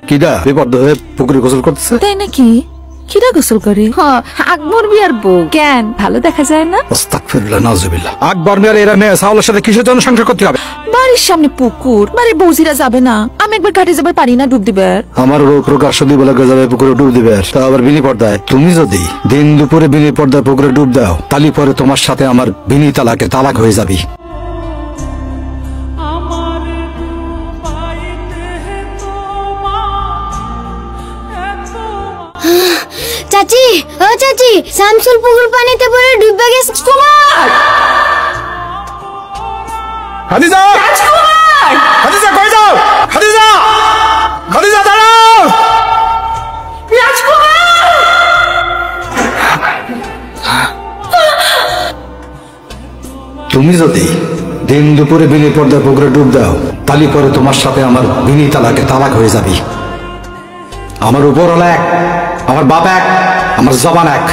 কিডা বেপর্দা হয়ে পুকুরে গোসল করতেছে? তাই নাকি? কিরা গোসল করে? হ্যাঁ, আকবর বিয়ার বউ। কেন ভালো দেখা যায় না? আস্তাগফিরুল্লাহ, নাউজুবিল্লাহ। আকবর মিয়ার এরা মেয়ে সাওলার সাথে কিসের জন্য সংসার করতে হবে? বাড়ির সামনে পুকুর, বাড়ির বউজিরা যাবে না? আমি একবার ঘাটে যাবার পারি না ডুব দিবার? আমার বউ প্রকাশ বলে যাবে পুকুরে ডুব দিবে, তা আবার বিনি পর্দায়। তুমি যদি দিন দুপুরে বিনি পর্দায় পুকুরে ডুব দাও, তালি পরে তোমার সাথে আমার বিনি তালাকে তালাক হয়ে যাবি। চাচি, ও চাচি, শামসুল পুকুর পানিতে পড়ে ডুবে গেছে। কুমার! খাদিজা! খাদিজা কই যাও? খাদিজা! খাদিজা দাঁড়াও! তুমি যদি দিন দুপুরে বিনি পর্দায় পুকুরে ডুব দাও, তালি পরে তোমার সাথে আমার বিনি তালাকে তালাক হয়ে যাবি। আমার উপরওয়ালা এক, আমার বাপ এক, আমার জবান এক।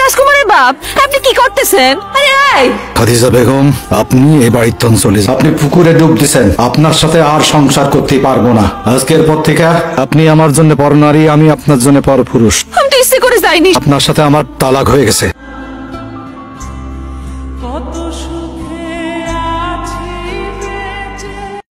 রাজকুমারের বাপ, আপনি কি করতেছেন? খাদিজা বেগম, আপনি এই বাড়ির তন চলে যান। আপনি পুকুরে ডুব দিচ্ছেন, আপনার সাথে আর সংসার করতে পারবো না। আজকের পর থেকে আপনি আমার জন্য পর নারী, আমি আপনার জন্য পর পুরুষ। আমি তো ইচ্ছে করে যাইনি। আপনার সাথে আমার তালাক হয়ে গেছে।